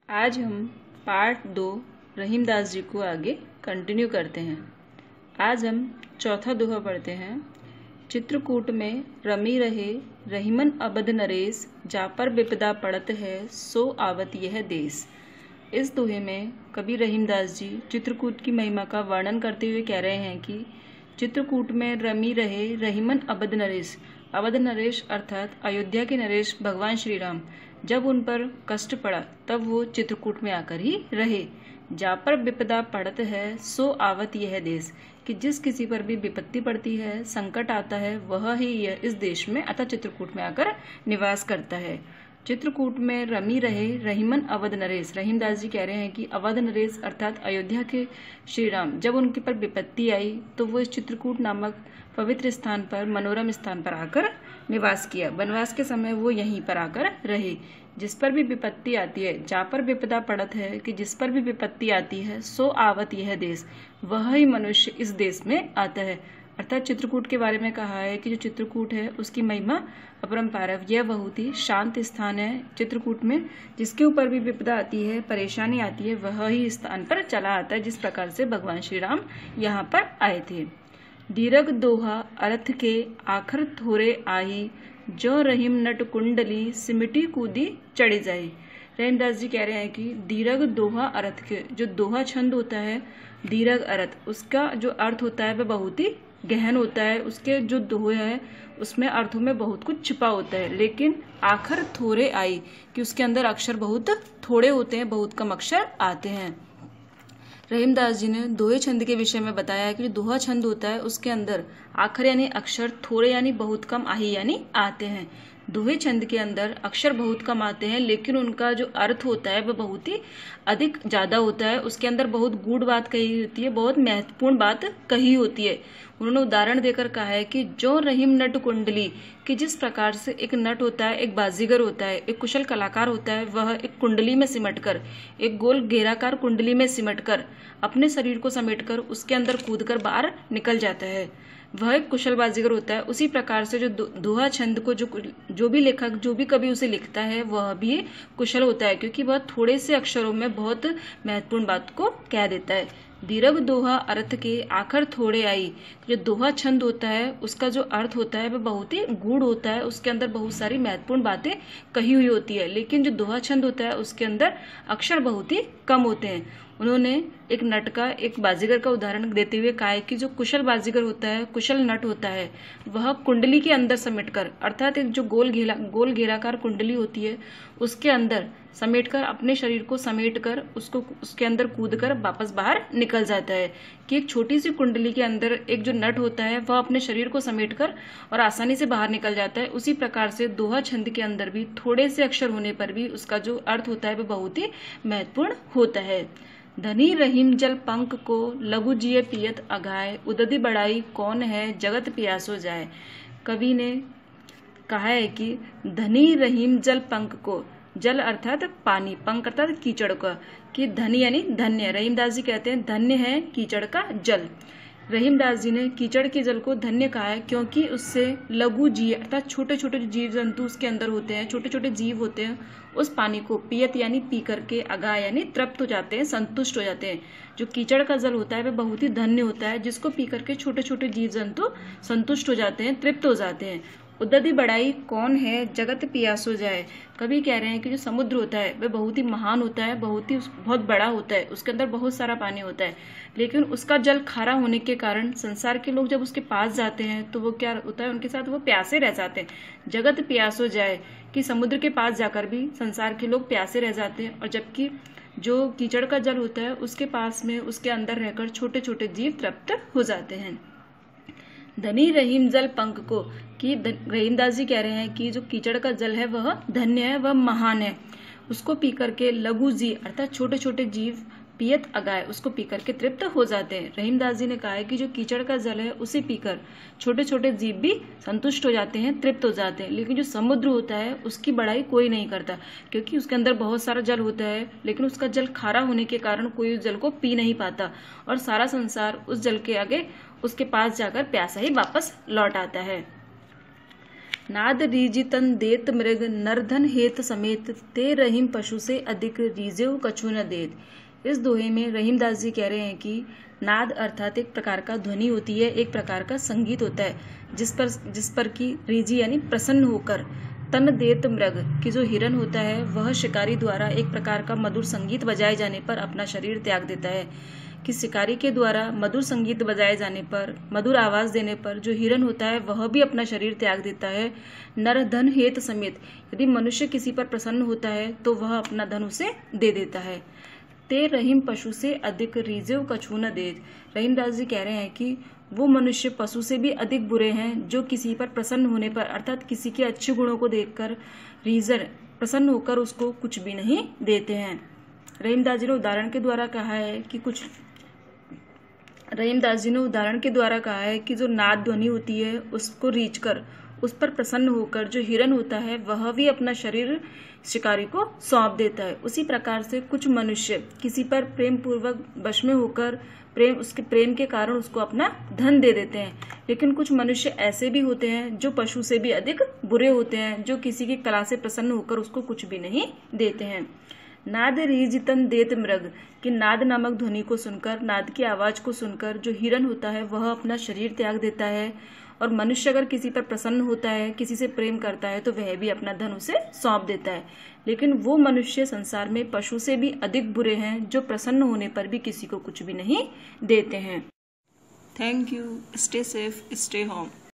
आज हम पार्ट 2 रहीमदास जी को आगे कंटिन्यू करते हैं। आज हम चौथा दोहा पढ़ते हैं। चित्रकूट में रमी रहे रहीमन अबद नरेश, जा पर विपदा पड़त है सो आवत यह देश। इस दोहे में कवि रहीमदास जी चित्रकूट की महिमा का वर्णन करते हुए कह रहे हैं कि चित्रकूट में रमी रहे रहीमन अबद नरेश। अवध नरेश अर्थात अयोध्या के नरेश भगवान श्री राम, जब उन पर कष्ट पड़ा तब वो चित्रकूट में आकर ही रहे। जा पर विपदा पड़त है सो आवत यह देश, कि जिस किसी पर भी विपत्ति पड़ती है, संकट आता है, वह ही यह इस देश में अतः चित्रकूट में आकर निवास करता है। चित्रकूट में रमी रहे रहीमन अवध नरेश। रहीमदास जी कह रहे हैं कि अवध नरेश अर्थात अयोध्या के श्री राम, जब उनके पर विपत्ति आई तो वो इस चित्रकूट नामक पवित्र स्थान पर, मनोरम स्थान पर आकर निवास किया। वनवास के समय वो यहीं पर आकर रहे। जिस पर भी विपत्ति आती है, जा पर विपदा पड़त है, कि जिस पर भी विपत्ति आती है, सो आवत यह देश, वह ही मनुष्य इस देश में आता है। अर्थात चित्रकूट के बारे में कहा है कि जो चित्रकूट है उसकी महिमा अपरंपार है। यह बहुत ही शांत स्थान है। चित्रकूट में जिसके ऊपर भी विपदा आती है, परेशानी आती है, वह ही स्थान पर चला आता है, जिस प्रकार से भगवान श्री राम यहाँ पर आए थे। दीरघ दोहा अर्थ के आखर थोरे आई, जो रहीम नट कुंडली सिमटी कूदी चढ़ी जाई। रहीमदास जी कह रहे हैं कि दीरघ दोहा अर्थ के, जो दोहा छंद होता है दीरघ अर्थ, उसका जो अर्थ होता है वह बहुत ही गहन होता है। उसके जो दोहे हैं उसमें अर्थों में बहुत कुछ छिपा होता है। लेकिन आखर थोरे आई, कि उसके अंदर अक्षर बहुत थोड़े होते हैं, बहुत कम अक्षर आते हैं। रहीमदास जी ने दोहे छंद के विषय में बताया कि जो दोहा छंद होता है उसके अंदर आखर यानी अक्षर थोड़े यानी बहुत कम आही यानी आते हैं। दोहे छंद के अंदर अक्षर बहुत कम आते हैं, लेकिन उनका जो अर्थ होता है वह बहुत ही अधिक ज्यादा होता है। उसके अंदर बहुत गूढ़ बात कही होती है, बहुत महत्वपूर्ण बात कही होती है। उन्होंने उदाहरण देकर कहा है कि जो रहीम नट कुंडली, कि जिस प्रकार से एक नट होता है, एक बाजीगर होता है, एक कुशल कलाकार होता है, वह एक कुंडली में सिमटकर, एक गोल घेराकार कुंडली में सिमटकर अपने शरीर को समेटकर उसके अंदर कूदकर बाहर निकल जाता है, वह एक कुशल बाजीगर होता है। उसी प्रकार से जो दोहा छंद को जो भी लेखक, जो भी कवि उसे लिखता है, वह भी कुशल होता है, क्योंकि वह थोड़े से अक्षरों में बहुत महत्वपूर्ण बात को कह देता है। दीर्घ दोहा अर्थ के आखर थोड़े आई, जो दोहा छंद होता है उसका जो अर्थ होता है वह बहुत ही गूढ़ होता है। उसके अंदर बहुत सारी महत्वपूर्ण बातें कही हुई होती है, लेकिन जो दोहा छंद होता है उसके अंदर अक्षर बहुत ही कम होते हैं। उन्होंने एक नट का, एक बाजीगर का उदाहरण देते हुए कहा है कि जो कुशल बाजीगर होता है, कुशल नट होता है, वह कुंडली के अंदर समेटकर, अर्थात एक जो गोल घेराकार कुंडली होती है उसके अंदर समेटकर, अपने शरीर को समेटकर उसको उसके अंदर कूदकर वापस बाहर निकल जाता है। कि एक छोटी सी कुंडली के अंदर एक जो नट होता है वह अपने शरीर को समेटकर और आसानी से बाहर निकल जाता है। उसी प्रकार से दोहा छंद के अंदर भी थोड़े से अक्षर होने पर भी उसका जो अर्थ होता है वह बहुत ही महत्वपूर्ण होता है। धनी रहीम जल पंख को, लघु जिये पियत अघाय, उदधि बढ़ाई कौन है जगत प्यासो जाए। कवि ने कहा है कि धनी रहीम जल पंख को, जल अर्थात पानी, पंख अर्थात कीचड़ का, कि धनी यानी धन्य। रहीमदास जी कहते हैं धन्य है कीचड़ का जल। रहीमदास जी ने कीचड़ के जल को धन्य कहा है क्योंकि उससे लघु जीव अर्थात छोटे छोटे जो जीव जंतु उसके अंदर होते हैं, छोटे छोटे जीव होते हैं, उस पानी को पियत यानी पी करके, अगा यानी तृप्त हो जाते हैं, संतुष्ट हो जाते हैं। जो कीचड़ का जल होता है वह बहुत ही धन्य होता है, जिसको पी करके छोटे छोटे जीव जंतु संतुष्ट हो जाते हैं, तृप्त हो जाते हैं। उदधि बढ़ाई कौन है जगत पियासो जाए। कभी कह रहे हैं कि जो समुद्र होता है वह बहुत ही महान होता है, बहुत बड़ा होता है, उसके अंदर बहुत सारा पानी होता है, लेकिन उसका जल खारा होने के कारण संसार के लोग जब उसके पास जाते हैं तो वो क्या होता है, उनके साथ वो प्यासे रह जाते हैं। जगत प्यासो जाए, कि समुद्र के पास जाकर भी संसार के लोग प्यासे रह जाते हैं, और जबकि जो कीचड़ का जल होता है उसके पास में, उसके अंदर रहकर छोटे छोटे जीव तृप्त हो जाते हैं। धनी रहीम जल पंख को, कि रहीमदास जी कह रहे हैं कि जो कीचड़ का जल है वह धन्य है, वह महान है। उसको पी करके लघु जी अर्थात छोटे छोटे जीव पियत अगाय, उसको पी करके तृप्त हो जाते हैं। रहीमदास जी ने कहा है कि जो कीचड़ का जल है उसे पीकर छोटे छोटे जीव भी संतुष्ट हो जाते हैं, तृप्त हो जाते हैं। लेकिन जो समुद्र होता है उसकी बढ़ाई कोई नहीं करता, क्योंकि उसके अंदर बहुत सारा जल होता है, लेकिन उसका जल खारा होने के कारण कोई उस जल को पी नहीं पाता, और सारा संसार उस जल के आगे उसके पास जाकर प्यासा ही वापस लौट आता है। नाद रीजितन देत मृग नरधन हेत समेत ते रहीम पशु से अधिक रीजेव कछु न देत। इस दोहे में रहीमदास जी कह रहे हैं कि नाद अर्थात एक प्रकार का ध्वनि होती है, एक प्रकार का संगीत होता है जिस पर की रीजी यानी प्रसन्न होकर तन देत मृग की जो हिरन होता है वह शिकारी द्वारा एक प्रकार का मधुर संगीत बजाए जाने पर अपना शरीर त्याग देता है। कि शिकारी के द्वारा मधुर संगीत बजाए जाने पर, मधुर आवाज देने पर जो हिरन होता है वह भी अपना शरीर त्याग देता है। नर धन हेत समेत, यदि मनुष्य किसी पर प्रसन्न होता है तो वह अपना धन उसे दे देता है। ते रहीम पशु से अधिक रीजेव कछु न देत। रहीमदास जी कह रहे हैं कि वो मनुष्य पशु से भी अधिक बुरे हैं जो किसी पर प्रसन्न होने पर अर्थात किसी के अच्छे गुणों को देखकर रीजन प्रसन्न होकर उसको कुछ भी नहीं देते हैं। रहीमदास जी ने उदाहरण के द्वारा कहा है कि जो नाद ध्वनि होती है उसको रीच कर उस पर प्रसन्न होकर जो हिरन होता है वह भी अपना शरीर शिकारी को सौंप देता है। उसी प्रकार से कुछ मनुष्य किसी पर प्रेम पूर्वक वश में होकर उसके प्रेम के कारण उसको अपना धन दे देते हैं। लेकिन कुछ मनुष्य ऐसे भी होते हैं जो पशु से भी अधिक बुरे होते हैं, जो किसी की कला से प्रसन्न होकर उसको कुछ भी नहीं देते हैं। नाद रीजितन देत मृग, कि नाद नामक ध्वनि को सुनकर, नाद की आवाज को सुनकर जो हिरन होता है वह अपना शरीर त्याग देता है। और मनुष्य अगर किसी पर प्रसन्न होता है, किसी से प्रेम करता है तो वह भी अपना धन उसे सौंप देता है। लेकिन वो मनुष्य संसार में पशु से भी अधिक बुरे हैं जो प्रसन्न होने पर भी किसी को कुछ भी नहीं देते हैं। Thank you. Stay safe, stay home.